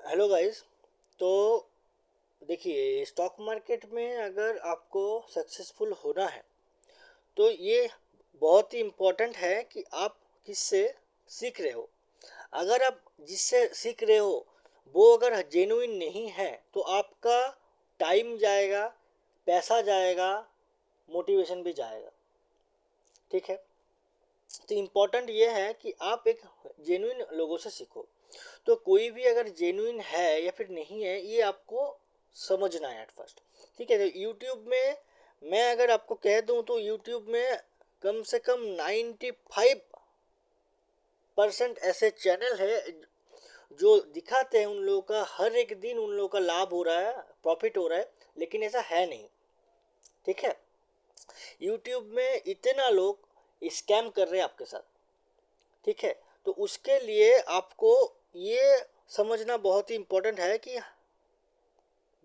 Hello guys. तो देखिए, stock market में अगर आपको सक्सेसफुल होना है तो ये बहुत ही इम्पोर्टेंट है कि आप किससे सीख रहे हो। अगर आप जिससे सीख रहे हो वो अगर जेन्युइन नहीं है तो आपका टाइम जाएगा, पैसा जाएगा, मोटिवेशन भी जाएगा। ठीक है। तो इम्पोर्टेंट ये है कि आप एक जेन्युइन लोगों से सीखो। तो कोई भी अगर जेन्युइन है या फिर नहीं है ये आपको समझना है एट फर्स्ट। ठीक है। तो यूट्यूब में मैं अगर आपको कह दूं तो यूट्यूब में कम से कम 95% ऐसे चैनल है जो दिखाते हैं उन लोगों का हर एक दिन उन लोगों का लाभ हो रहा है, प्रॉफिट हो रहा है, लेकिन ऐसा है नहीं। ठीक है। यूट्यूब में इतना लोग स्कैम कर रहे हैं आपके साथ। ठीक है। तो उसके लिए आपको ये समझना बहुत ही इम्पोर्टेंट है कि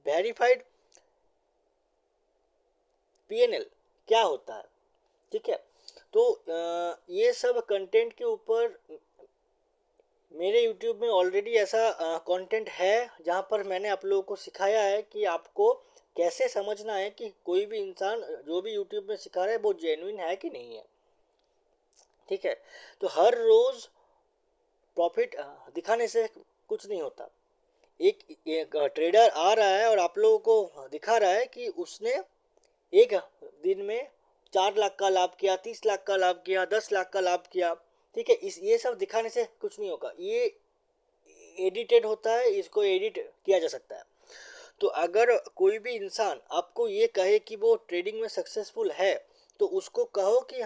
वेरीफाइड पीएनएल क्या होता है। ठीक है। तो ये सब कंटेंट के ऊपर मेरे यूट्यूब में ऑलरेडी ऐसा कंटेंट है जहाँ पर मैंने आप लोगों को सिखाया है कि आपको कैसे समझना है कि कोई भी इंसान जो भी यूट्यूब में सिखा रहा है वो जेन्युइन है कि नहीं है। ठीक है। तो हर रोज प्रॉफिट दिखाने से कुछ नहीं होता। एक ट्रेडर आ रहा है और आप लोगों को दिखा रहा है कि उसने एक दिन में 4 लाख का लाभ किया, 30 लाख का लाभ किया, 10 लाख का लाभ किया। ठीक है। इस ये सब दिखाने से कुछ नहीं होगा। ये एडिटेड होता है, इसको एडिट किया जा सकता है। तो अगर कोई भी इंसान आपको ये कहे कि वो ट्रेडिंग में सक्सेसफुल है तो उसको कहो कि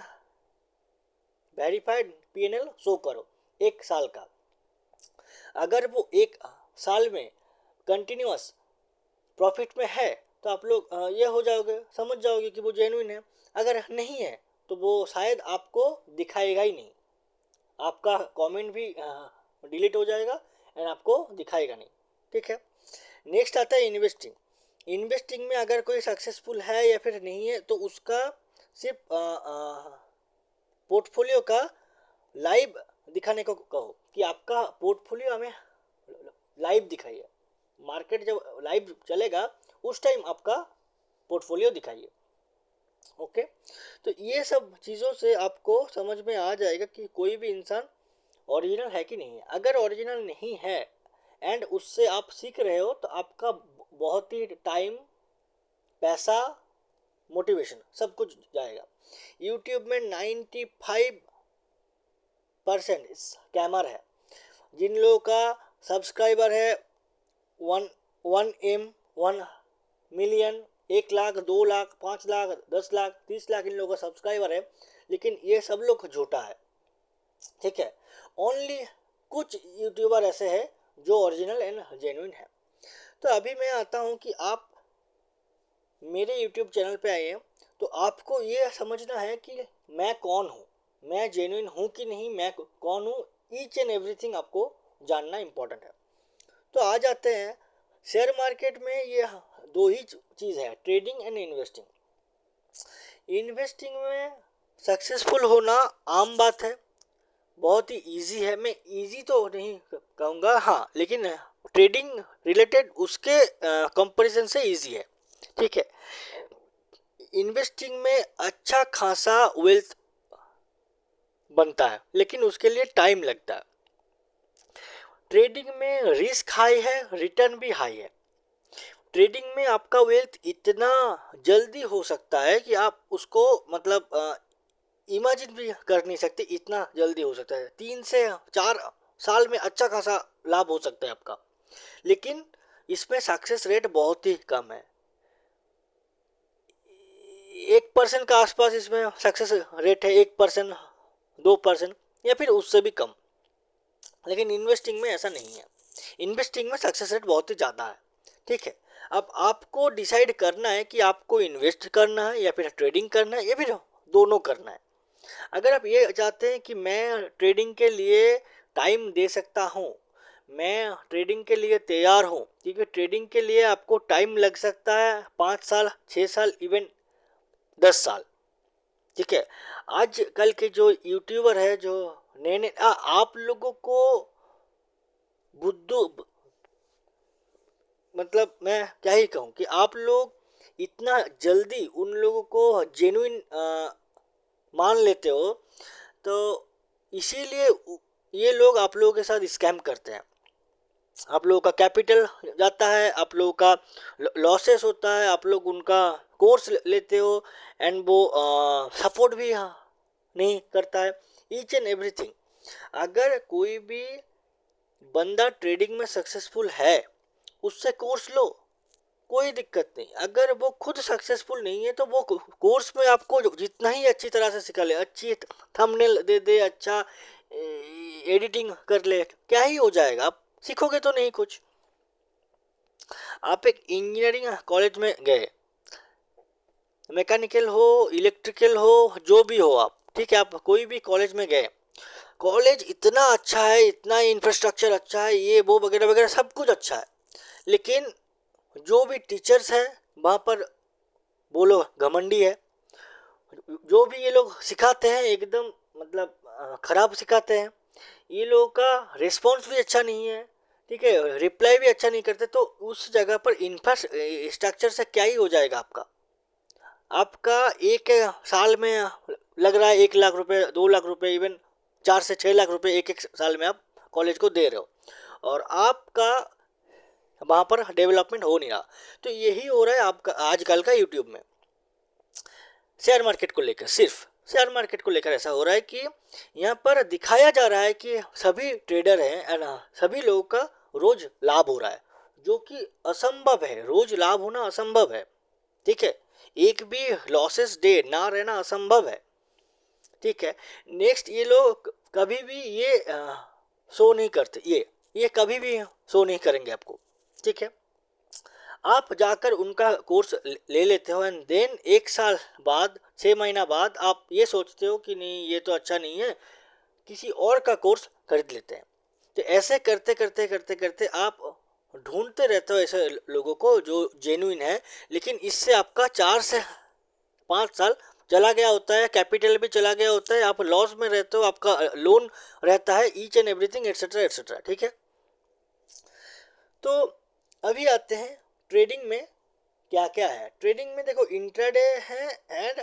वेरीफाइड पीएनएल शो करो 1 साल का। अगर वो 1 साल में कंटिन्यूअस प्रॉफिट में है तो आप लोग ये हो जाओगे, समझ जाओगे कि वो जेन्युइन है। अगर नहीं है तो वो शायद आपको दिखाएगा ही नहीं। आपका कमेंट भी डिलीट हो जाएगा एंड आपको दिखाएगा नहीं। ठीक है। नेक्स्ट आता है इन्वेस्टिंग। इन्वेस्टिंग में अगर कोई सक्सेसफुल है या फिर नहीं है तो उसका सिर्फ पोर्टफोलियो का लाइव दिखाने को कहो कि आपका पोर्टफोलियो हमें लाइव दिखाइए। मार्केट जब लाइव चलेगा उस टाइम आपका पोर्टफोलियो दिखाइए। ओके। तो ये सब चीज़ों से आपको समझ में आ जाएगा कि कोई भी इंसान ओरिजिनल है कि नहीं है। अगर ओरिजिनल नहीं है एंड उससे आप सीख रहे हो तो आपका बहुत ही टाइम, पैसा, मोटिवेशन सब कुछ जाएगा। यूट्यूब में 95% स्कैमर है। जिन लोगों का सब्सक्राइबर है 1 1 M 1 मिलियन, 1 लाख, 2 लाख, 5 लाख, 10 लाख, 30 लाख इन लोगों का सब्सक्राइबर है, लेकिन ये सब लोग झूठा है। ठीक है। ओनली कुछ यूट्यूबर ऐसे हैं जो ओरिजिनल एंड जेन्युइन है। तो अभी मैं आता हूँ कि आप मेरे यूट्यूब चैनल पे आए हैं तो आपको ये समझना है कि मैं कौन हूँ, मैं जेन्युइन हूँ कि नहीं, मैं कौन हूँ। ईच एंड एवरीथिंग आपको जानना इम्पोर्टेंट है। तो आ जाते हैं शेयर मार्केट में। ये दो ही चीज़ है, ट्रेडिंग एंड इन्वेस्टिंग। इन्वेस्टिंग में सक्सेसफुल होना आम बात है, बहुत ही इजी है। मैं इजी तो नहीं कहूँगा, हाँ, लेकिन ट्रेडिंग रिलेटेड उसके कंपैरिजन से इजी है। ठीक है। इन्वेस्टिंग में अच्छा खासा वेल्थ बनता है लेकिन उसके लिए टाइम लगता है। ट्रेडिंग में रिस्क हाई है, रिटर्न भी हाई है। ट्रेडिंग में आपका वेल्थ इतना जल्दी हो सकता है कि आप उसको मतलब इमेजिन भी कर नहीं सकते, इतना जल्दी हो सकता है। 3 से 4 साल में अच्छा खासा लाभ हो सकता है आपका, लेकिन इसमें सक्सेस रेट बहुत ही कम है। 1% का आसपास इसमें सक्सेस रेट है, 1%, 2% या फिर उससे भी कम। लेकिन इन्वेस्टिंग में ऐसा नहीं है। इन्वेस्टिंग में सक्सेस रेट बहुत ही ज़्यादा है। ठीक है। अब आपको डिसाइड करना है कि आपको इन्वेस्ट करना है या फिर ट्रेडिंग करना है या फिर दोनों करना है। अगर आप ये चाहते हैं कि मैं ट्रेडिंग के लिए टाइम दे सकता हूँ, मैं ट्रेडिंग के लिए तैयार हूँ, क्योंकि ट्रेडिंग के लिए आपको टाइम लग सकता है 5 साल, 6 साल, इवन 10 साल। ठीक है। आज कल के जो यूट्यूबर है, जो नए नए आप लोगों को बुद्धू मतलब मैं क्या ही कहूँ कि आप लोग इतना जल्दी उन लोगों को जेन्युइन मान लेते हो, तो इसीलिए ये लोग आप लोगों के साथ स्कैम करते हैं। आप लोगों का कैपिटल जाता है, आप लोगों का लॉसेस होता है, आप लोग उनका कोर्स लेते हो एंड वो सपोर्ट भी नहीं करता है, ईच एंड एवरीथिंग। अगर कोई भी बंदा ट्रेडिंग में सक्सेसफुल है, उससे कोर्स लो, कोई दिक्कत नहीं। अगर वो खुद सक्सेसफुल नहीं है तो वो कोर्स में आपको जितना ही अच्छी तरह से सिखा ले, अच्छी थंबनेल दे दे, अच्छा एडिटिंग कर ले, क्या ही हो जाएगा, आप सीखोगे तो नहीं कुछ। आप एक इंजीनियरिंग कॉलेज में गए, मैकेनिकल हो, इलेक्ट्रिकल हो, जो भी हो आप, ठीक है, आप कोई भी कॉलेज में गए, कॉलेज इतना अच्छा है, इतना इंफ्रास्ट्रक्चर अच्छा है, ये वो वगैरह वगैरह सब कुछ अच्छा है, लेकिन जो भी टीचर्स हैं वहाँ पर वो लोग घमंडी है। जो भी ये लोग सिखाते हैं एकदम मतलब खराब सिखाते हैं। ये लोगों का रिस्पॉन्स भी अच्छा नहीं है, ठीक है, रिप्लाई भी अच्छा नहीं करते। तो उस जगह पर इंफ्रास्ट्रक्चर से क्या ही हो जाएगा आपका। आपका एक साल में लग रहा है 1 लाख रुपए, 2 लाख रुपए, इवन 4 से 6 लाख रुपए एक एक साल में आप कॉलेज को दे रहे हो, और आपका वहाँ पर डेवलपमेंट हो नहीं रहा। तो यही हो रहा है आपका आजकल का यूट्यूब में। शेयर मार्केट को लेकर, सिर्फ शेयर मार्केट को लेकर ऐसा हो रहा है कि यहाँ पर दिखाया जा रहा है कि सभी ट्रेडर हैं, सभी लोगों का रोज लाभ हो रहा है, जो कि असंभव है। रोज लाभ होना असंभव है, ठीक है, एक भी लॉसेस डे ना रहना असंभव है, ठीक है। नेक्स्ट, ये लोग कभी भी ये शो नहीं करते, ये कभी भी शो नहीं करेंगे आपको, ठीक है। आप जाकर उनका कोर्स ले लेते हो एंड देन 1 साल बाद, 6 महीना बाद आप ये सोचते हो कि नहीं ये तो अच्छा नहीं है, किसी और का कोर्स खरीद लेते हैं। तो ऐसे करते करते करते करते आप ढूंढते रहते हो ऐसे लोगों को जो जेन्युइन है, लेकिन इससे आपका 4 से 5 साल चला गया होता है, कैपिटल भी चला गया होता है, आप लॉस में रहते हो, आपका लोन रहता है, each and everything etcetera etcetera, ठीक है। तो अभी आते हैं ट्रेडिंग में क्या क्या है। ट्रेडिंग में देखो, इंट्राडे है एंड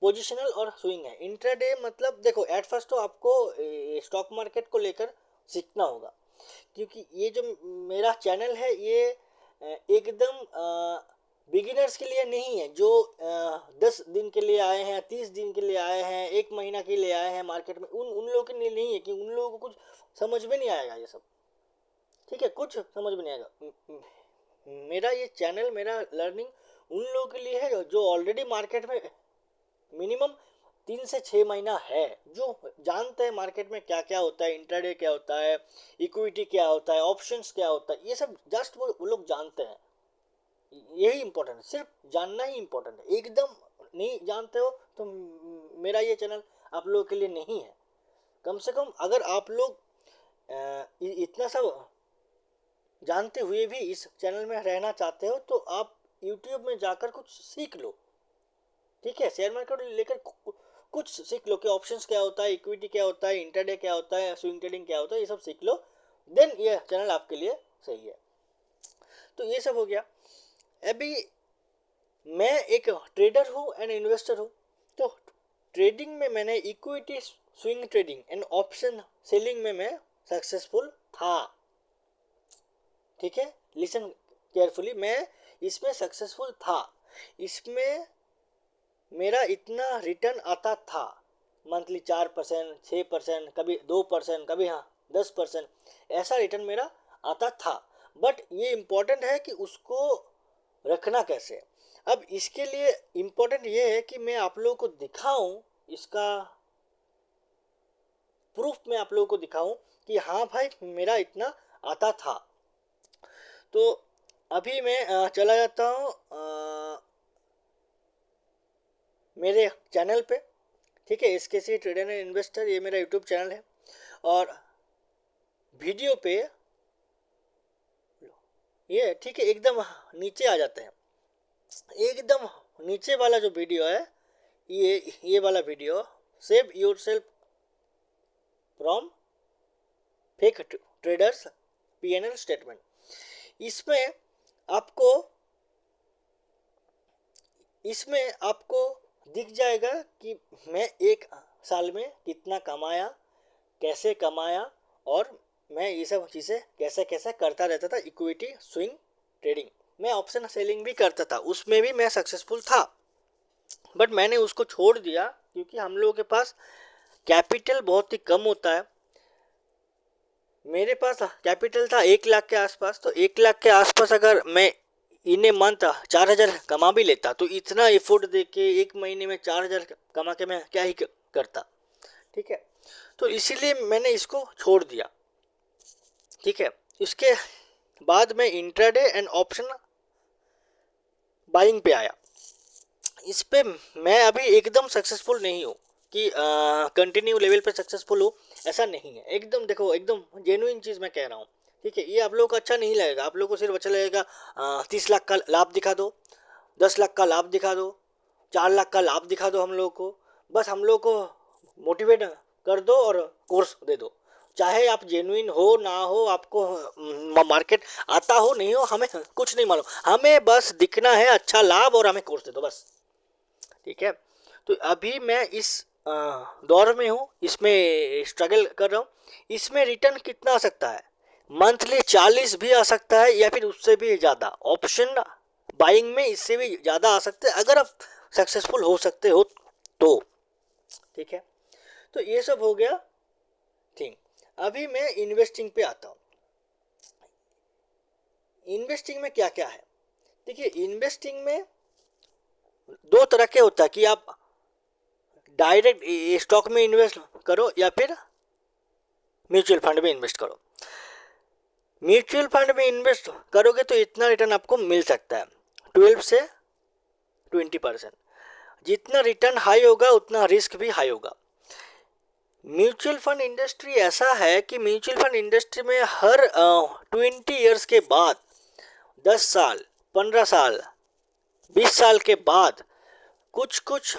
पोजिशनल और स्विंग है। इंट्राडे मतलब देखो, एट फर्स्ट तो आपको स्टॉक मार्केट को लेकर सीखना होगा, क्योंकि ये जो मेरा चैनल है ये एकदम बिगिनर्स के लिए नहीं है, जो 10 दिन के लिए आए हैं, 30 दिन के लिए आए हैं, 1 महीना के लिए आए हैं मार्केट में, उन उन लोगों के लिए नहीं है, कि उन लोगों को कुछ समझ में नहीं आएगा ये सब, ठीक है, कुछ समझ में नहीं आएगा। मेरा ये चैनल, मेरा लर्निंग उन लोगों के लिए है जो ऑलरेडी मार्केट में मिनिमम 3 से 6 महीना है, जो जानते हैं मार्केट में क्या क्या होता है, इंट्राडे क्या होता है, इक्विटी क्या होता है, ऑप्शंस क्या होता है, ये सब जस्ट वो लोग जानते हैं। यही इंपॉर्टेंट है, सिर्फ जानना ही इंपॉर्टेंट है। एकदम नहीं जानते हो तो मेरा ये चैनल आप लोगों के लिए नहीं है। कम से कम अगर आप लोग इतना सब जानते हुए भी इस चैनल में रहना चाहते हो, तो आप यूट्यूब में जाकर कुछ सीख लो, ठीक है। शेयर मार्केट लेकर कुछ सीख लो कि ऑप्शंस क्या होता है, इक्विटी क्या होता है, इंटरडे क्या होता है, स्विंग ट्रेडिंग क्या होता है, ये सब सीख लो, देन ये चैनल आपके लिए सही है। तो ये सब हो गया। अभी मैं एक ट्रेडर हूँ एंड इन्वेस्टर हूँ। तो ट्रेडिंग में मैंने equity, swing trading and option selling में मैं सक्सेसफुल था, ठीक है। लिसन केयरफुली, मैं इसमें सक्सेसफुल था। इसमें मेरा इतना रिटर्न आता था, मंथली 4%, 6%, कभी 2%, कभी 10%, ऐसा रिटर्न मेरा आता था। बट ये इम्पोर्टेंट है कि उसको रखना कैसे। अब इसके लिए इम्पोर्टेंट ये है कि मैं आप लोगों को दिखाऊं, इसका प्रूफ मैं आप लोगों को दिखाऊं कि हाँ भाई मेरा इतना आता था। तो अभी मैं चला जाता हूँ मेरे चैनल पे, ठीक है, एसकेसी ट्रेडर एंड इन्वेस्टर, ये मेरा यूट्यूब चैनल है। और वीडियो पे ये, ठीक है, एकदम नीचे आ जाते हैं। एकदम नीचे वाला जो वीडियो है, ये वाला video, save your self from fake traders PNL statement, इसमें आपको दिख जाएगा कि मैं एक साल में कितना कमाया, कैसे कमाया, और मैं ये सब चीज़ें कैसे कैसे करता रहता था। इक्विटी स्विंग ट्रेडिंग, मैं ऑप्शन सेलिंग भी करता था, उसमें भी मैं सक्सेसफुल था। बट मैंने उसको छोड़ दिया क्योंकि हम लोगों के पास कैपिटल बहुत ही कम होता है। मेरे पास कैपिटल था 1 लाख के आसपास, तो 1 लाख के आसपास अगर मैं इन ए मंथ 4,000 कमा भी लेता तो इतना एफर्ट दे के एक महीने में 4,000 कमा के मैं क्या ही करता। ठीक है, तो इसीलिए मैंने इसको छोड़ दिया। ठीक है, इसके बाद मैं इंट्राडे एंड ऑप्शन बाइंग पे आया। इस पे मैं अभी एकदम सक्सेसफुल नहीं हूँ कि कंटिन्यू लेवल पे सक्सेसफुल हूँ, ऐसा नहीं है। एकदम देखो, एकदम जेन्युइन चीज़ मैं कह रहा हूँ। ठीक है, ये आप लोगों को अच्छा नहीं लगेगा, आप लोगों को सिर्फ अच्छा लगेगा 30 लाख का लाभ दिखा दो, 10 लाख का लाभ दिखा दो, 4 लाख का लाभ दिखा दो हम लोग को, बस हम लोग को मोटिवेट कर दो और कोर्स दे दो। चाहे आप जेन्युइन हो ना हो, आपको मार्केट आता हो नहीं हो, हमें कुछ नहीं मालूम, हमें बस दिखना है अच्छा लाभ और हमें कोर्स दे दो बस। ठीक है, तो अभी मैं इस दौर में हूँ, इसमें स्ट्रगल कर रहा हूँ। इसमें रिटर्न कितना आ सकता है? मंथली 40 भी आ सकता है या फिर उससे भी ज़्यादा। ऑप्शन बाइंग में इससे भी ज़्यादा आ सकते हैं अगर आप सक्सेसफुल हो सकते हो तो। ठीक है, तो ये सब हो गया थिंग। अभी मैं इन्वेस्टिंग पे आता हूँ। इन्वेस्टिंग में क्या क्या है? देखिए, इन्वेस्टिंग में 2 तरह के होता है कि आप डायरेक्ट स्टॉक में इन्वेस्ट करो या फिर म्यूचुअल फंड में इन्वेस्ट करो। म्यूचुअल फंड में इन्वेस्ट करोगे तो इतना रिटर्न आपको मिल सकता है 12 से 20%। जितना रिटर्न हाई होगा उतना रिस्क भी हाई होगा। म्यूचुअल फंड इंडस्ट्री ऐसा है कि म्यूचुअल फंड इंडस्ट्री में हर 20 ईयर्स के बाद, 10 साल, 15 साल, 20 साल के बाद कुछ कुछ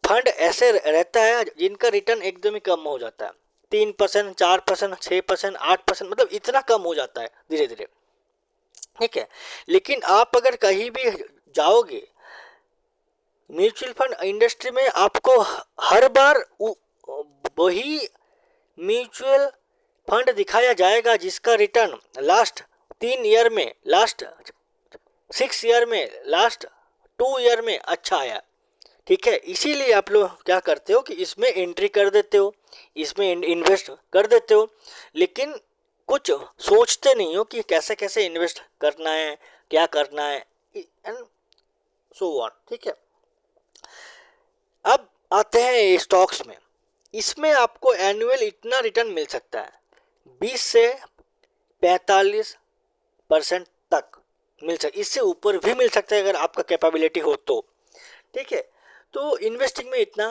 फंड ऐसे रहता है जिनका रिटर्न एकदम ही कम हो जाता है। 3%, 4%, 6%, 8%, मतलब इतना कम हो जाता है धीरे धीरे। ठीक है, लेकिन आप अगर कहीं भी जाओगे म्यूचुअल फंड इंडस्ट्री में, आपको हर बार वही म्यूचुअल फंड दिखाया जाएगा जिसका रिटर्न लास्ट 3 ईयर में, लास्ट 6 ईयर में, लास्ट 2 ईयर में अच्छा आया। ठीक है, इसीलिए आप लोग क्या करते हो कि इसमें एंट्री कर देते हो, इसमें इन्वेस्ट कर देते हो, लेकिन कुछ सोचते नहीं हो कि कैसे कैसे इन्वेस्ट करना है, क्या करना है, एंड सो ऑन। ठीक है, अब आते हैं स्टॉक्स में। इसमें आपको एनुअल इतना रिटर्न मिल सकता है 20 से 45% तक मिल सकता, इससे ऊपर भी मिल सकता है अगर आपका कैपेबिलिटी हो तो। ठीक है, तो इन्वेस्टिंग में इतना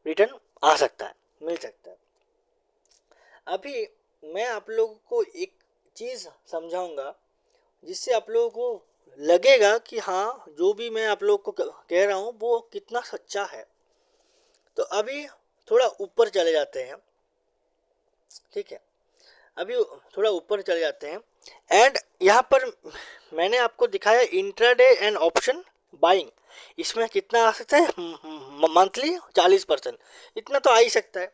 रिटर्न आ सकता है, मिल सकता है। अभी मैं आप लोगों को एक चीज़ समझाऊंगा जिससे आप लोगों को लगेगा कि हाँ, जो भी मैं आप लोगों को कह रहा हूँ वो कितना सच्चा है। तो अभी थोड़ा ऊपर चले जाते हैं। ठीक है, अभी थोड़ा ऊपर चले जाते हैं एंड यहाँ पर मैंने आपको दिखाया इंट्राडे एंड ऑप्शन बाइंग। इसमें कितना आ सकता है? मंथली 40%, इतना तो आ ही सकता है।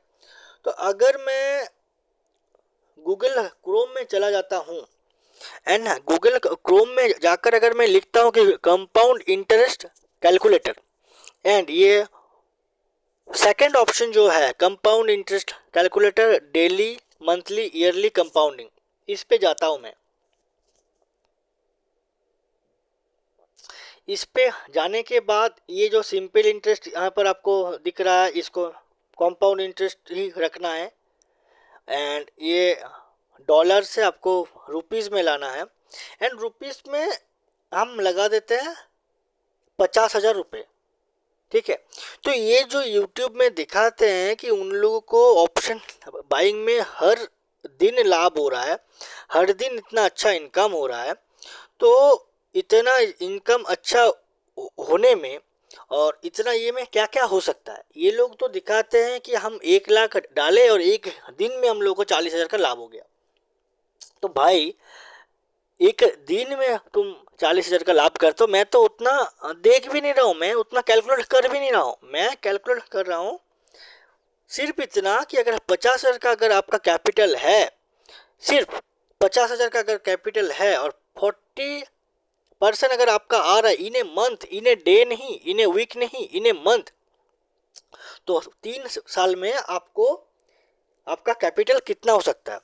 तो अगर मैं गूगल क्रोम में चला जाता हूँ एंड गूगल क्रोम में जाकर अगर मैं लिखता हूँ कि कंपाउंड इंटरेस्ट कैलकुलेटर, एंड ये सेकंड ऑप्शन जो है compound interest calculator daily, monthly, yearly compounding, इस पे जाता हूँ मैं। इस पे जाने के बाद ये जो सिंपल इंटरेस्ट यहाँ पर आपको दिख रहा है, इसको कंपाउंड इंटरेस्ट ही रखना है एंड ये डॉलर से आपको रुपीस में लाना है एंड रुपीस में हम लगा देते हैं 50,000 रुपये। ठीक है, तो ये जो YouTube में दिखाते हैं कि उन लोगों को ऑप्शन बाइंग में हर दिन लाभ हो रहा है, हर दिन इतना अच्छा इनकम हो रहा है, तो इतना इनकम अच्छा होने में और इतना ये में क्या क्या हो सकता है। ये लोग तो दिखाते हैं कि हम 1 लाख डाले और एक दिन में हम लोग को 40,000 का लाभ हो गया। तो भाई एक दिन में तुम 40,000 का लाभ करते हो। मैं तो उतना देख भी नहीं रहा हूँ, मैं उतना कैलकुलेट कर भी नहीं रहा हूँ। मैं कैलकुलेट कर रहा हूँ सिर्फ इतना कि अगर 50,000 का अगर आपका कैपिटल है, सिर्फ 50,000 का अगर कैपिटल है और 40% अगर आपका आ रहा है इन a month, in a day नहीं, इन ए वीक नहीं, इन ए मंथ, तो 3 साल में आपको आपका कैपिटल कितना हो सकता है?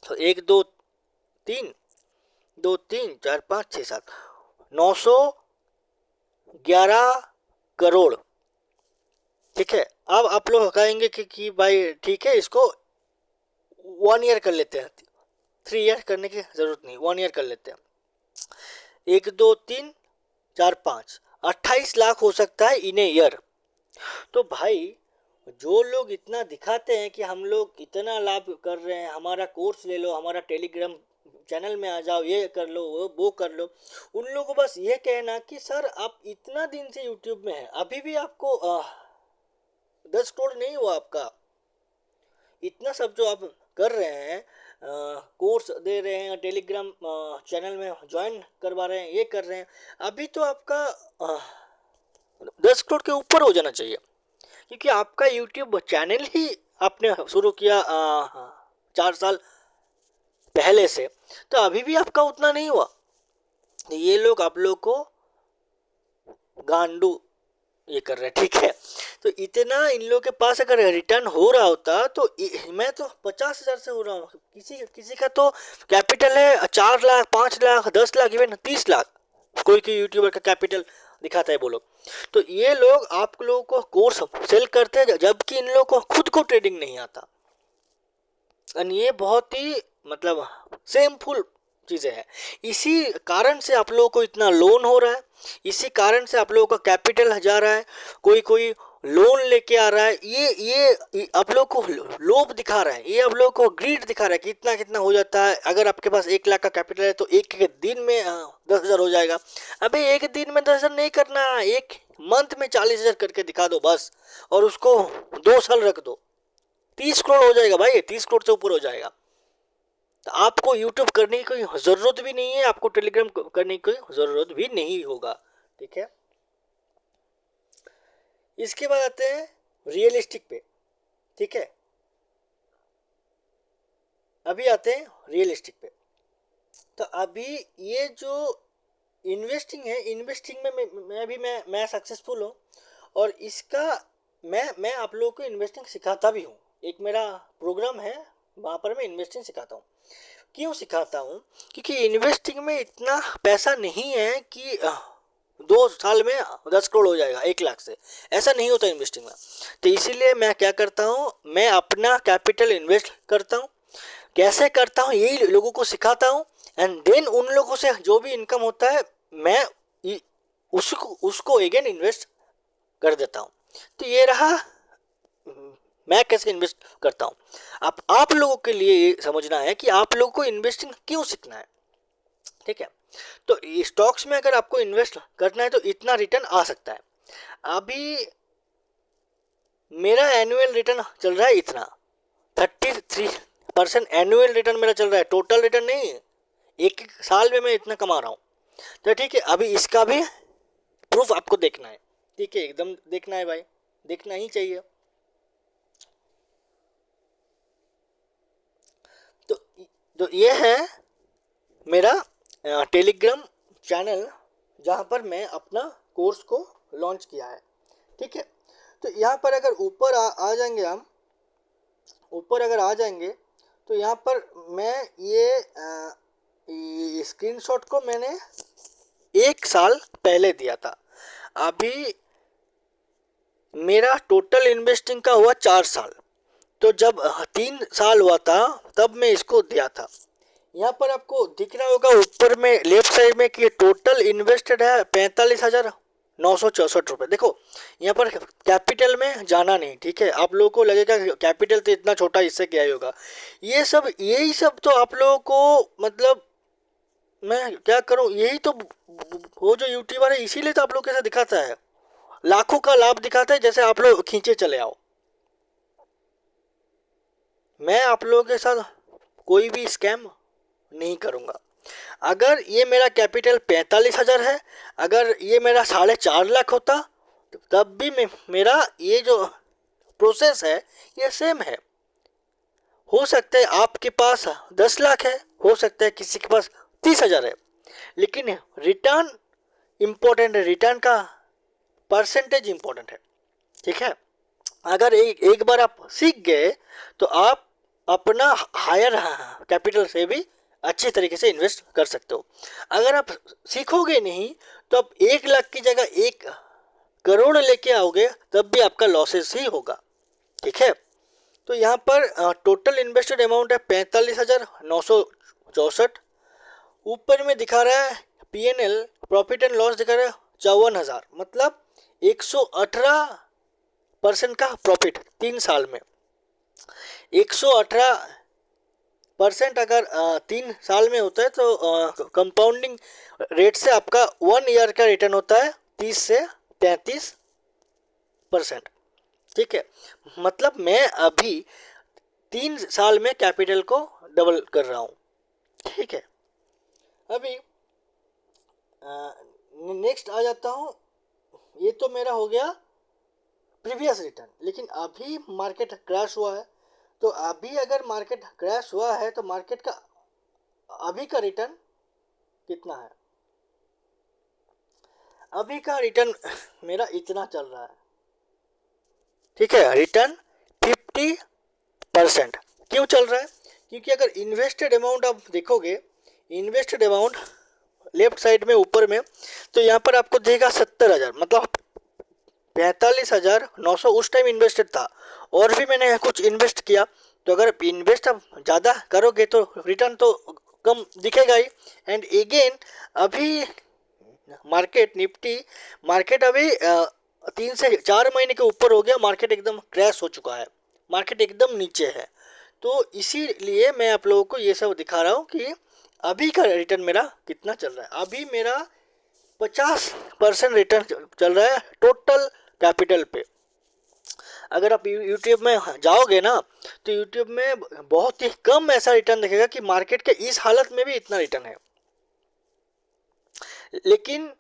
तो 1 2 3, 2 3 4 5 6 7, 911 करोड़। ठीक है, अब आप लोग कहेंगे कि भाई ठीक है, इसको 1 ईयर कर लेते हैं, 3 ईयर करने की जरूरत नहीं, 1 ईयर कर लेते हैं। 1 2 3 4 5, 28 लाख हो सकता है इन ए ईयर। तो भाई जो लोग इतना दिखाते हैं कि हम लोग इतना लाभ कर रहे हैं, हमारा कोर्स ले लो, हमारा टेलीग्राम चैनल में आ जाओ, ये कर लो, वो कर लो, उन लोगों को बस ये कहना कि सर आप इतना दिन से यूट्यूब में हैं, अभी भी आपको 10 करोड़ नहीं हुआ आपका। इतना सब जो आप कर रहे हैं, कोर्स दे रहे हैं, टेलीग्राम चैनल में ज्वाइन करवा रहे हैं, ये कर रहे हैं, अभी तो आपका 10 करोड़ के ऊपर हो जाना चाहिए। क्योंकि आपका यूट्यूब चैनल ही आपने शुरू किया 4 साल पहले से, तो अभी भी आपका उतना नहीं हुआ। ये लोग आप लोग को गांडू ये कर रहे हैं, ठीक है। तो इतना इन लोग के पास अगर रिटर्न हो रहा होता तो मैं तो 50,000 से हो रहा हूँ, किसी किसी का तो कैपिटल है 4 लाख, 5 लाख, 10 लाख, इवन 30 लाख, कोई कोई यूट्यूबर का कैपिटल दिखाता है वो लोग। तो ये लोग आप लोगों को कोर्स सेल करते हैं, जबकि इन लोगों को खुद को ट्रेडिंग नहीं आता। और ये बहुत ही मतलब सेमफुल चीज़ें हैं। इसी कारण से आप लोगों को इतना लोन हो रहा है, इसी कारण से आप लोगों का कैपिटल जा रहा है, कोई कोई लोन लेके आ रहा है। ये आप लोग को लोभ दिखा रहा है, ये आप लोग को ग्रीड दिखा रहा है कि इतना कितना हो जाता है। अगर आपके पास 1 लाख का कैपिटल है तो एक दिन में 10,000 हो जाएगा। अबे एक दिन में 10,000 नहीं करना, एक मंथ में 40,000 करके दिखा दो बस, और उसको 2 साल रख दो, 30 करोड़ हो जाएगा भाई, 30 करोड़ से ऊपर हो जाएगा। तो आपको यूट्यूब करने की कोई ज़रूरत भी नहीं है, आपको टेलीग्राम करने की कोई ज़रूरत भी नहीं होगा, ठीक है। इसके बाद आते हैं रियलिस्टिक पे, ठीक है। अभी आते हैं रियलिस्टिक पे। तो अभी ये जो इन्वेस्टिंग है, इन्वेस्टिंग में मैं सक्सेसफुल हूँ, और इसका मैं आप लोगों को इन्वेस्टिंग सिखाता भी हूँ। एक मेरा प्रोग्राम है, वहाँ पर मैं इन्वेस्टिंग सिखाता हूँ। क्यों सिखाता हूँ? क्योंकि इन्वेस्टिंग में इतना पैसा नहीं है कि 2 साल में 10 करोड़ हो जाएगा 1 लाख से, ऐसा नहीं होता इन्वेस्टिंग में। तो इसीलिए मैं क्या करता हूँ, मैं अपना कैपिटल इन्वेस्ट करता हूँ। कैसे करता हूँ यही लोगों को सिखाता हूँ, एंड देन उन लोगों से जो भी इनकम होता है मैं उसको अगेन इन्वेस्ट कर देता हूँ। तो ये रहा मैं कैसे इन्वेस्ट करता हूँ। आप लोगों के लिए ये समझना है कि आप लोगों को इन्वेस्टिंग क्यों सीखना है, ठीक है। तो स्टॉक्स में अगर आपको इन्वेस्ट करना है तो इतना रिटर्न आ सकता है। अभी मेरा एनुअल रिटर्न चल रहा है इतना, 33% एनुअल रिटर्न मेरा चल रहा है, टोटल रिटर्न नहीं। एक साल में मैं इतना कमा रहा हूँ। तो ठीक है, अभी इसका भी प्रूफ आपको देखना है, ठीक है, एकदम देखना है भाई, देखना ही चाहिए। तो ये है मेरा टेलीग्राम चैनल, जहाँ पर मैं अपना कोर्स को लॉन्च किया है, ठीक है। तो यहाँ पर अगर ऊपर आ जाएंगे हम, ऊपर अगर आ जाएंगे तो यहाँ पर मैं ये स्क्रीनशॉट को मैंने 1 साल पहले दिया था। अभी मेरा टोटल इन्वेस्टिंग का हुआ 4 साल, तो जब 3 साल हुआ था तब मैं इसको दिया था। यहाँ पर आपको दिख रहा होगा ऊपर में लेफ्ट साइड में कि टोटल इन्वेस्टेड है 45,964 रुपये। देखो यहाँ पर कैपिटल में जाना नहीं, ठीक है। आप लोगों को लगेगा कैपिटल तो इतना छोटा, इससे क्या ही होगा। यही सब तो आप लोगों को मतलब मैं क्या करूँ, यही तो वो जो यूट्यूबर है इसीलिए तो आप लोग कैसे दिखाता है, लाखों का लाभ दिखाता है, जैसे आप लोग खींचे चले आओ। मैं आप लोगों के साथ कोई भी स्कैम नहीं करूँगा। अगर ये मेरा कैपिटल 45,000 है, अगर ये मेरा 4.5 लाख होता तो तब भी मेरा ये जो प्रोसेस है ये सेम है। हो सकता है आपके पास 10 लाख है, हो सकता है किसी के पास 30,000 है, लेकिन रिटर्न इम्पोर्टेंट है, रिटर्न का परसेंटेज इम्पोर्टेंट है। ठीक है, अगर एक बार आप सीख गए तो आप अपना हायर कैपिटल से भी अच्छी तरीके से इन्वेस्ट कर सकते हो। अगर आप सीखोगे नहीं तो आप 1 लाख की जगह 1 करोड़ लेके आओगे तब भी आपका लॉसेस ही होगा। ठीक है, तो यहाँ पर टोटल इन्वेस्टेड अमाउंट है 45,964। ऊपर में दिखा रहा है PNL, प्रॉफिट एंड लॉस दिखा रहा है 54,000, मतलब 118% का प्रॉफिट 3 साल में। 118% अगर 3 साल में होता है तो कंपाउंडिंग रेट से आपका 1 ईयर का रिटर्न होता है 30 से 33%। ठीक है, मतलब मैं अभी 3 साल में कैपिटल को डबल कर रहा हूँ। ठीक है, अभी नेक्स्ट आ जाता हूँ। ये तो मेरा हो गया प्रीवियस रिटर्न, लेकिन अभी मार्केट क्रैश हुआ है, तो अभी अगर मार्केट क्रैश हुआ है तो मार्केट का अभी का रिटर्न कितना है? अभी का रिटर्न मेरा इतना चल रहा है। ठीक है, रिटर्न 50%। क्यों चल रहा है? क्योंकि अगर इन्वेस्टेड अमाउंट आप देखोगे, इन्वेस्टेड अमाउंट लेफ्ट साइड में ऊपर में, तो यहाँ पर आपको देगा 70,000, मतलब 45,900 उस टाइम इन्वेस्टेड था, और भी मैंने कुछ इन्वेस्ट किया। तो अगर इन्वेस्ट आप ज़्यादा करोगे तो रिटर्न तो कम दिखेगा ही। एंड अगेन अभी मार्केट निफ्टी मार्केट अभी 3 से 4 महीने के ऊपर हो गया, मार्केट एकदम क्रैश हो चुका है, मार्केट एकदम नीचे है। तो इसीलिए मैं आप लोगों को ये सब दिखा रहा हूँ कि अभी का रिटर्न मेरा कितना चल रहा है। अभी मेरा 50% रिटर्न चल रहा है टोटल कैपिटल पे। अगर आप यूट्यूब में जाओगे ना तो यूट्यूब में बहुत ही कम ऐसा रिटर्न दिखेगा कि मार्केट के इस हालत में भी इतना रिटर्न है। लेकिन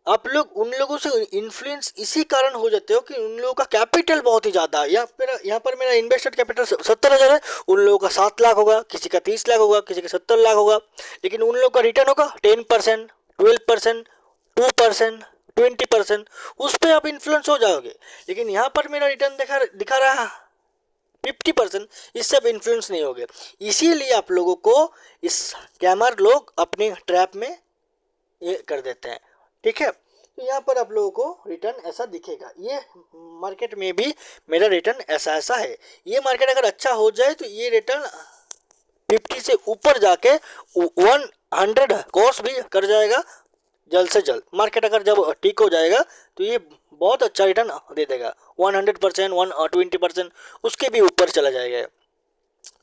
आप लोग उन लोगों से इन्फ्लुएंस इसी कारण हो जाते हो कि उन लोगों का कैपिटल बहुत ही ज़्यादा है। यहाँ पर मेरा इन्वेस्टेड कैपिटल 70,000 है, उन लोगों का 7 लाख होगा, किसी का 30 लाख होगा, किसी का 70 लाख होगा, लेकिन उन लोगों का रिटर्न होगा 10%, 12%, 2%, 20%। उस पर आप इन्फ्लुएंस हो जाओगे। लेकिन यहाँ पर मेरा रिटर्न दिखा रहा है 50%, इससे आप इन्फ्लुएंस नहीं होगे। इसीलिए आप लोगों को इस स्कैमर लोग अपने ट्रैप में ये कर देते हैं। ठीक है, तो यहाँ पर आप लोगों को रिटर्न ऐसा दिखेगा। ये मार्केट में भी मेरा रिटर्न ऐसा है। ये मार्केट अगर अच्छा हो जाए तो ये रिटर्न 50 से ऊपर जाके 100 क्रॉस भी कर जाएगा जल्द से जल्द। मार्केट अगर जब ठीक हो जाएगा तो ये बहुत अच्छा रिटर्न दे देगा, 100%, 120%, उसके भी ऊपर चला जाएगा।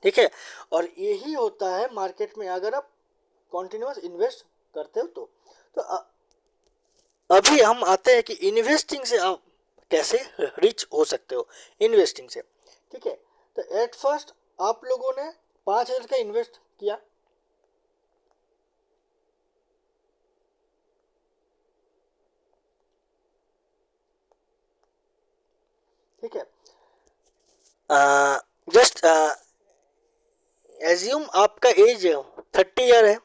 ठीक है, और यही होता है मार्केट में अगर आप कॉन्टिन्यूस इन्वेस्ट करते हो तो अभी हम आते हैं कि इन्वेस्टिंग से आप कैसे रिच हो सकते हो इन्वेस्टिंग से। ठीक है, तो एट फर्स्ट आप लोगों ने 5,000 का इन्वेस्ट किया, ठीक है, जस्ट एज्यूम आपका एज 30 ईयर है,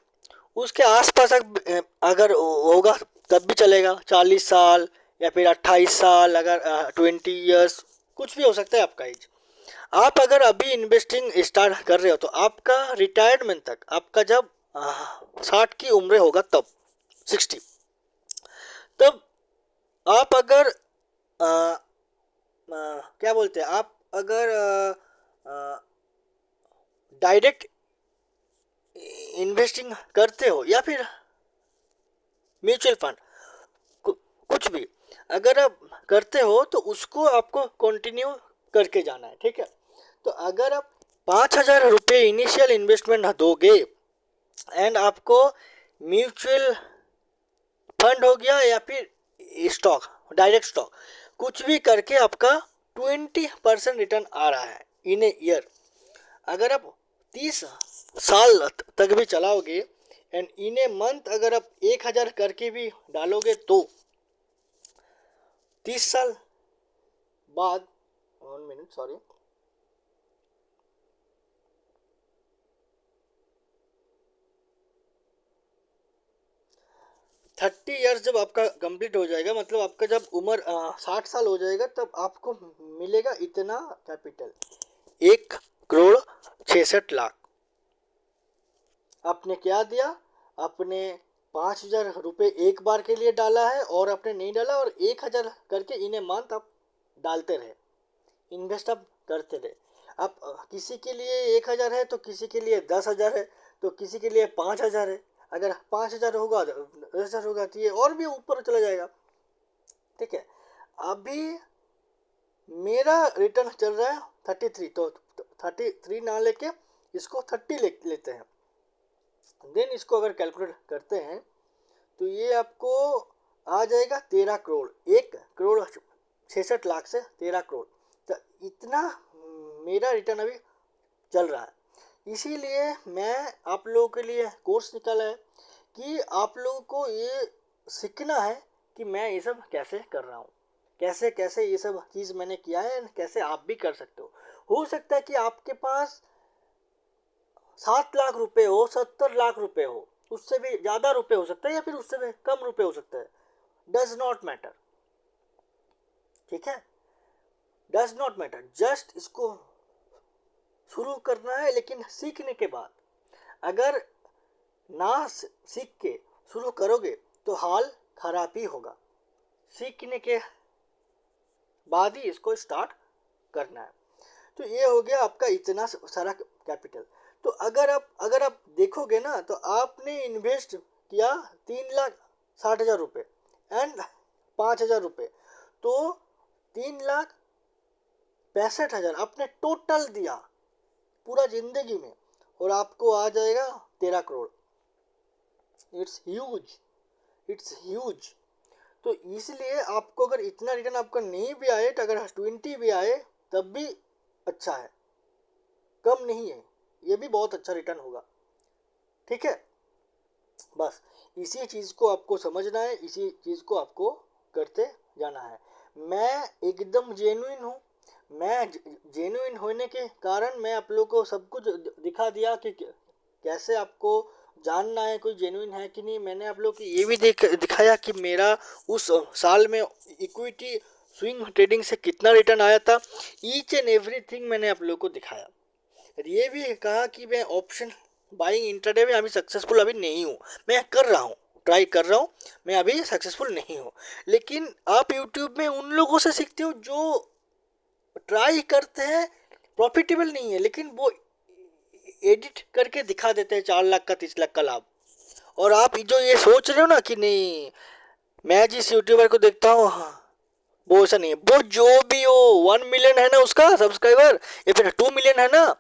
उसके आसपास अगर होगा तब भी चलेगा, 40 साल या फिर 28 साल, अगर 20 ईयर्स, कुछ भी हो सकता है आपका एज। आप अगर अभी इन्वेस्टिंग स्टार्ट कर रहे हो तो आपका रिटायरमेंट तक, आपका जब 60 की उम्र होगा तब 60, तब आप अगर क्या बोलते हैं, आप अगर डायरेक्ट इन्वेस्टिंग करते हो या फिर म्यूचुअल फंड, कुछ भी अगर आप करते हो तो उसको आपको कंटिन्यू करके जाना है। ठीक है, तो अगर आप 5,000 रुपये इनिशियल इन्वेस्टमेंट दोगे एंड आपको म्यूचुअल फंड हो गया या फिर स्टॉक, डायरेक्ट स्टॉक, कुछ भी करके आपका 20% रिटर्न आ रहा है इन ए ईयर। अगर आप 30 साल तक भी चलाओगे एंड इन ए मंथ अगर आप 1,000 करके भी डालोगे तो 30 साल बाद, 1 मिनट सॉरी, 30 ईयर्स जब आपका कंप्लीट हो जाएगा, मतलब आपका जब उम्र 60 साल हो जाएगा, तब आपको मिलेगा इतना कैपिटल, 1,66,00,000। आपने क्या दिया, आपने 5,000 रुपये एक बार के लिए डाला है और आपने नहीं डाला, और 1,000 करके इन मंथ आप डालते रहे, इन्वेस्ट आप करते रहे। आप किसी के लिए 1,000 है तो किसी के लिए 10,000 है, तो किसी के लिए 5,000 है। अगर 5,000 होगा 10,000 होगा तो ये और भी ऊपर चला जाएगा। ठीक है, अभी मेरा रिटर्न चल रहा है 33, तो 33 ना लेके इसको 30 लेते हैं। देन इसको अगर कैलकुलेट करते हैं तो ये आपको आ जाएगा 13 करोड़, 1,66,00,000 से 13 करोड़। तो इतना मेरा रिटर्न अभी चल रहा है। इसीलिए मैं आप लोगों के लिए कोर्स निकाला है कि आप लोगों को ये सीखना है कि मैं ये सब कैसे कर रहा हूँ, कैसे कैसे ये सब चीज़ मैंने किया है, कैसे आप भी कर सकते हो सकता है कि आपके पास 7 लाख रुपए हो, 70 लाख रुपए हो, उससे भी ज़्यादा रुपए हो सकता है या फिर उससे भी कम रुपए हो सकता है, डज नॉट मैटर। ठीक है, डज नॉट मैटर, जस्ट इसको शुरू करना है। लेकिन सीखने के बाद, अगर ना सीख के शुरू करोगे तो हाल खराब ही होगा। सीखने के बाद ही इसको स्टार्ट करना है। तो ये हो गया आपका इतना सारा कैपिटल। तो अगर आप देखोगे ना, तो आपने इन्वेस्ट किया 3,60,000 रुपये एंड 5,000 रुपये, तो 3,65,000 आपने टोटल दिया पूरा जिंदगी में, और आपको आ जाएगा 13 crore. It's huge, it's huge. तो इसलिए आपको अगर इतना रिटर्न आपका नहीं भी आए, तो अगर 20 भी आए तब भी अच्छा है, कम नहीं है, ये भी बहुत अच्छा रिटर्न होगा। ठीक है, बस इसी चीज़ को आपको समझना है, इसी चीज़ को आपको करते जाना है। मैं एकदम जेन्युइन हूँ। मैं जेन्युइन होने के कारण मैं आप लोगों को सब कुछ दिखा दिया कि कैसे आपको जानना है कोई जेन्युइन है कि नहीं। मैंने आप लोग को ये भी दिखाया कि मेरा उस साल में इक्विटी स्विंग ट्रेडिंग से कितना रिटर्न आया था। ईच एंड एवरीथिंग मैंने आप लोग को दिखाया। ये भी कहा कि मैं ऑप्शन बाइंग इंट्राडे में अभी सक्सेसफुल अभी नहीं हूँ, मैं कर रहा हूँ, ट्राई कर रहा हूँ, मैं अभी सक्सेसफुल नहीं हूँ। लेकिन आप यूट्यूब में उन लोगों से सीखते हो जो ट्राई करते हैं, प्रॉफिटेबल नहीं है लेकिन वो एडिट करके दिखा देते हैं 4 लाख का 30 लाख का लाभ। और आप जो ये सोच रहे हो ना कि नहीं मैं जिस यूट्यूबर को देखता हूँ, हाँ, वो ऐसा नहीं है। वो जो भी हो 1 मिलियन है ना उसका सब्सक्राइबर, या फिर 2 मिलियन है ना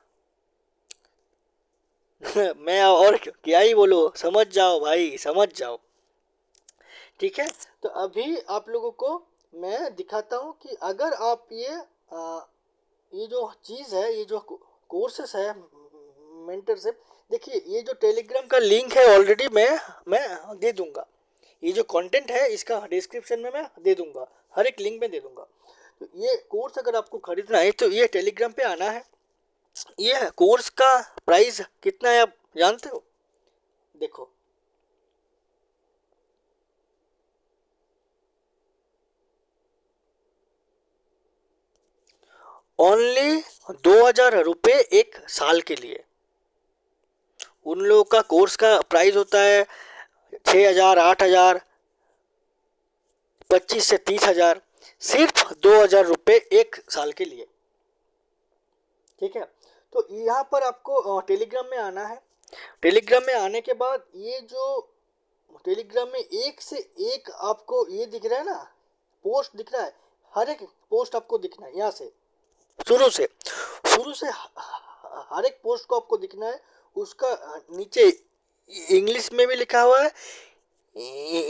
मैं और क्या ही बोलो, समझ जाओ भाई, समझ जाओ। ठीक है, तो अभी आप लोगों को मैं दिखाता हूँ कि अगर आप ये जो चीज़ है, ये जो कोर्सेस है मेंटरशिप, देखिए ये जो टेलीग्राम का लिंक है ऑलरेडी मैं दे दूंगा। ये जो कंटेंट है इसका डिस्क्रिप्शन में मैं दे दूंगा, हर एक लिंक में दे दूंगा। तो ये कोर्स अगर आपको खरीदना है तो ये टेलीग्राम पे आना है। ये कोर्स का प्राइस कितना है आप जानते हो? देखो, ओनली 2,000 रुपये एक साल के लिए। उन लोगों का कोर्स का प्राइस होता है 6,000, 8,000, 25 से 30,000। सिर्फ 2,000 रुपये एक साल के लिए। ठीक है, तो यहाँ पर आपको टेलीग्राम में आना है। टेलीग्राम में आने के बाद ये जो टेलीग्राम में एक से एक आपको ये दिख रहा है ना, पोस्ट दिख रहा है, हर एक पोस्ट आपको दिखना है। यहाँ से शुरू से हर एक पोस्ट को आपको दिखना है। उसका नीचे इंग्लिश में भी लिखा हुआ है,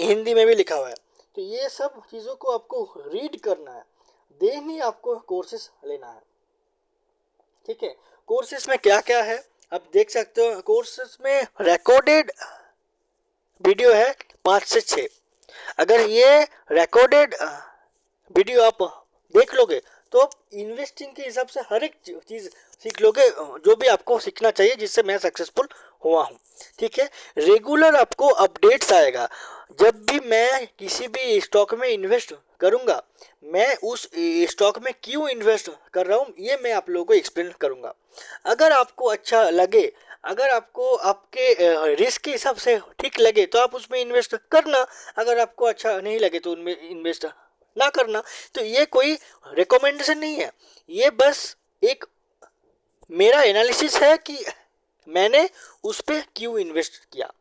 हिंदी में भी लिखा हुआ है। तो ये सब चीज़ों को आपको रीड करना है, देन ही आपको कोर्सेस लेना है। ठीक है, कोर्सेस में क्या क्या है आप देख सकते हो। कोर्सेस में रिकॉर्डेड वीडियो है 5 से 6। अगर ये रिकॉर्डेड वीडियो आप देख लोगे तो आप इन्वेस्टिंग के हिसाब से हर एक चीज़ सीख लोगे, जो भी आपको सीखना चाहिए, जिससे मैं सक्सेसफुल हुआ हूँ। ठीक है, रेगुलर आपको अपडेट्स आएगा। जब भी मैं किसी भी स्टॉक में इन्वेस्ट करूँगा, मैं उस स्टॉक में क्यों इन्वेस्ट कर रहा हूँ ये मैं आप लोगों को एक्सप्लेन करूँगा। अगर आपको अच्छा लगे, अगर आपको आपके रिस्क के हिसाब से ठीक लगे तो आप उसमें इन्वेस्ट करना, अगर आपको अच्छा नहीं लगे तो उनमें इन्वेस्ट ना करना। तो ये कोई रिकमेंडेशन नहीं है, ये बस एक मेरा एनालिसिस है कि मैंने उस पर क्यों इन्वेस्ट किया,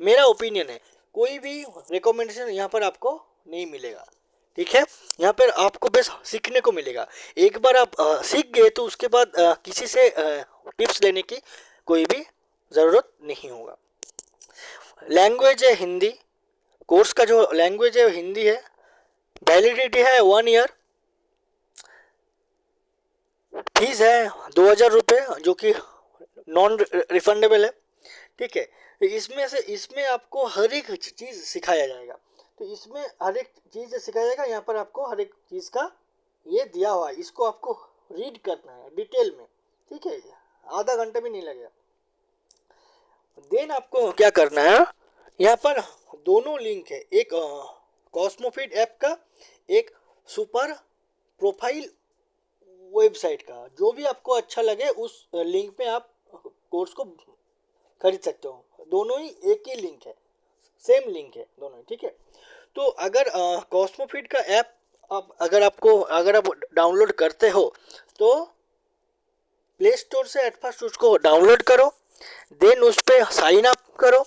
मेरा ओपिनियन है। कोई भी रिकमेंडेशन यहाँ पर आपको नहीं मिलेगा। ठीक है, यहाँ पर आपको बस सीखने को मिलेगा। एक बार आप सीख गए तो उसके बाद किसी से टिप्स लेने की कोई भी ज़रूरत नहीं होगा। लैंग्वेज है हिंदी, कोर्स का जो लैंग्वेज है हिंदी है, वैलिडिटी है 1 ईयर, फीस है 2000 रुपये जो कि नॉन रिफंडेबल है। ठीक है, तो इसमें आपको हर एक चीज़ सिखाया जाएगा। तो इसमें हर एक चीज़ सिखाया जाएगा, यहाँ पर आपको हर एक चीज़ का ये दिया हुआ है, इसको आपको रीड करना है डिटेल में। ठीक है, आधा घंटा भी नहीं लगेगा। देन आपको क्या करना है, यहाँ पर दोनों लिंक है, एक कॉस्मोफिट ऐप का, एक सुपर प्रोफाइल वेबसाइट का। जो भी आपको अच्छा लगे उस लिंक पे आप कोर्स को खरीद सकते हो। दोनों ही एक ही लिंक है, सेम लिंक है दोनों। ठीक है, तो अगर कॉस्मोफिट का ऐप अगर आप डाउनलोड करते हो तो प्ले स्टोर से एट फर्स्ट उसको डाउनलोड करो, देन उस पर साइन अप करो,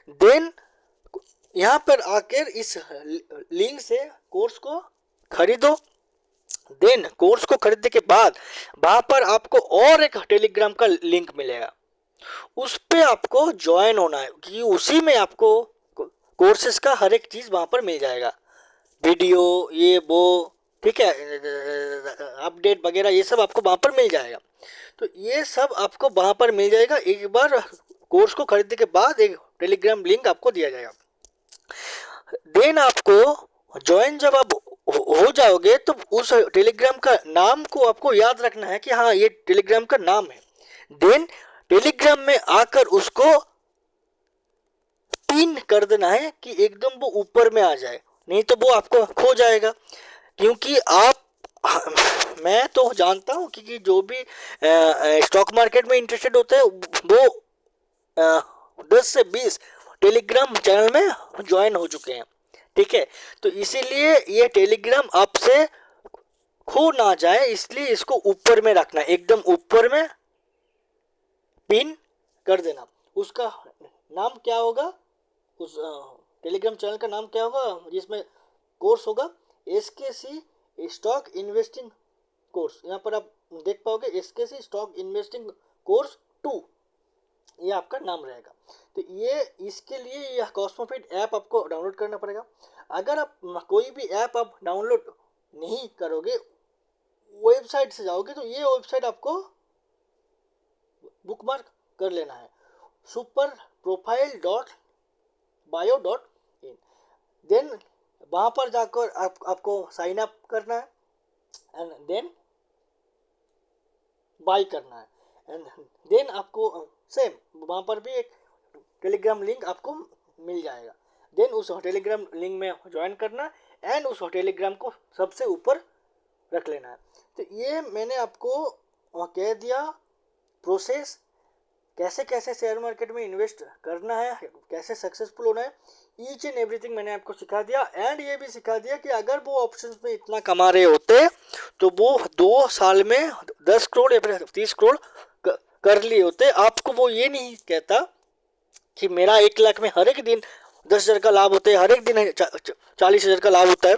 देन यहाँ पर आकर इस लिंक से कोर्स को खरीदो। देन कोर्स को खरीदने के बाद वहाँ पर आपको और एक टेलीग्राम का लिंक मिलेगा, उस पे आपको ज्वाइन होना है, क्योंकि उसी में आपको कोर्सेज का हर एक चीज़ वहाँ पर मिल जाएगा, वीडियो ये वो। ठीक है, अपडेट वगैरह ये सब आपको वहाँ पर मिल जाएगा। तो ये सब आपको वहाँ पर मिल जाएगा। एक बार कोर्स को खरीदने के बाद एक टेलीग्राम लिंक आपको दिया जाएगा। देन आपको ज्वाइन जब आप हो जाओगे तो उस टेलीग्राम का नाम को आपको याद रखना है कि हाँ ये टेलीग्राम का नाम है। देन टेलीग्राम में आकर उसको पिन कर देना है कि एकदम वो ऊपर में आ जाए, नहीं तो वो आपको खो जाएगा। क्योंकि मैं तो जानता हूँ कि जो भी स्टॉक मार्केट में इंटरेस्टेड होते हैं वो 10 से 20 टेलीग्राम चैनल में ज्वाइन हो चुके हैं। ठीक है, तो इसीलिए ये टेलीग्राम आपसे खो ना जाए, इसलिए इसको ऊपर में रखना, एकदम ऊपर में पिन कर देना। उसका नाम क्या होगा, उस टेलीग्राम चैनल का नाम क्या होगा जिसमें कोर्स होगा, SKC स्टॉक इन्वेस्टिंग कोर्स। यहाँ पर आप देख पाओगे SKC स्टॉक इन्वेस्टिंग कोर्स 2, ये आपका नाम रहेगा। तो ये इसके लिए यह कॉस्मोफिट ऐप आपको डाउनलोड करना पड़ेगा। अगर आप कोई भी ऐप आप डाउनलोड नहीं करोगे, वेबसाइट से जाओगे, तो ये वेबसाइट आपको बुकमार्क कर लेना है, superprofile.bio.in। देन वहाँ पर जाकर आपको साइन अप करना है एंड देन बाय करना है, एंड देन आपको सेम वहाँ पर भी एक टेलीग्राम लिंक आपको मिल जाएगा। देन उस टेलीग्राम लिंक में ज्वाइन करना एंड उस टेलीग्राम को सबसे ऊपर रख लेना है। तो ये मैंने आपको कह दिया प्रोसेस, कैसे कैसे शेयर मार्केट में इन्वेस्ट करना है, कैसे सक्सेसफुल होना है, ईच एंड एवरीथिंग मैंने आपको सिखा दिया। एंड ये भी सिखा दिया कि अगर वो ऑप्शंस में इतना कमा रहे होते तो वो 2 साल में 10 करोड़ या फिर 30 करोड़ कर लिए होते। आपको वो ये नहीं कहता कि मेरा 1 लाख में हर एक दिन 10,000 का लाभ होता है, हर एक दिन 40,000 का लाभ होता है।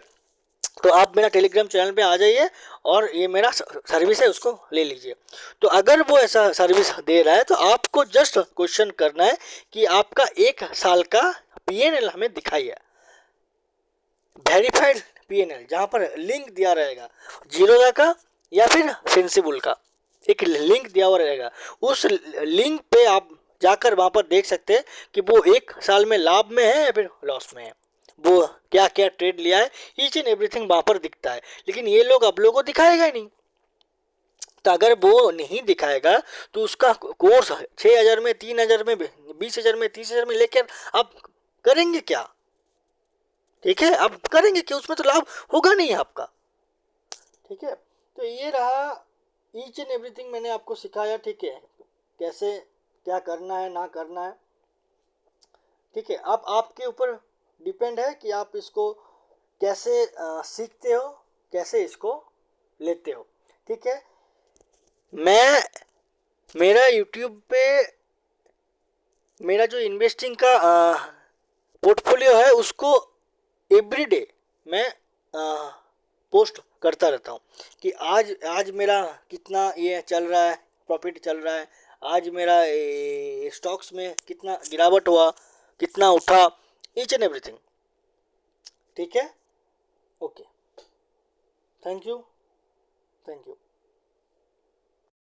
तो आप मेरा टेलीग्राम चैनल पे आ जाइए और ये मेरा सर्विस है, उसको ले लीजिए। तो अगर वो ऐसा सर्विस दे रहा है तो आपको जस्ट क्वेश्चन करना है कि आपका 1 साल का PNL हमें दिखाइए, वेरीफाइड PNL, जहाँ पर लिंक दिया रहेगा जीरोधा का या फिर सेंसिबल का, एक लिंक दिया हुआ रहेगा। उस लिंक पे आप जाकर वहाँ पर देख सकते हैं कि वो एक साल में लाभ में है या फिर लॉस में है, वो क्या क्या ट्रेड लिया है, ईच एंड एवरीथिंग वहाँ पर दिखता है। लेकिन ये लोग आप लोगों को दिखाएगा ही नहीं। तो अगर वो नहीं दिखाएगा तो उसका कोर्स 6,000 में, 3,000 में, 20,000 में, 30,000 में लेकर आप करेंगे क्या? ठीक है, आप करेंगे क्या? उसमें तो लाभ होगा नहीं आपका। ठीक है, तो ये रहा ईच एंड एवरीथिंग मैंने आपको सिखाया। ठीक है, कैसे क्या करना है ना करना है। ठीक है, अब आपके ऊपर डिपेंड है कि आप इसको कैसे सीखते हो, कैसे इसको लेते हो। ठीक है, मैं मेरा यूट्यूब पे मेरा जो इन्वेस्टिंग का पोर्टफोलियो है उसको एवरीडे मैं पोस्ट करता रहता हूँ कि आज आज मेरा कितना ये चल रहा है, प्रॉफिट चल रहा है, आज मेरा स्टॉक्स में कितना गिरावट हुआ, कितना उठा, ईच एंड एवरीथिंग। ठीक है, okay, thank you, thank you.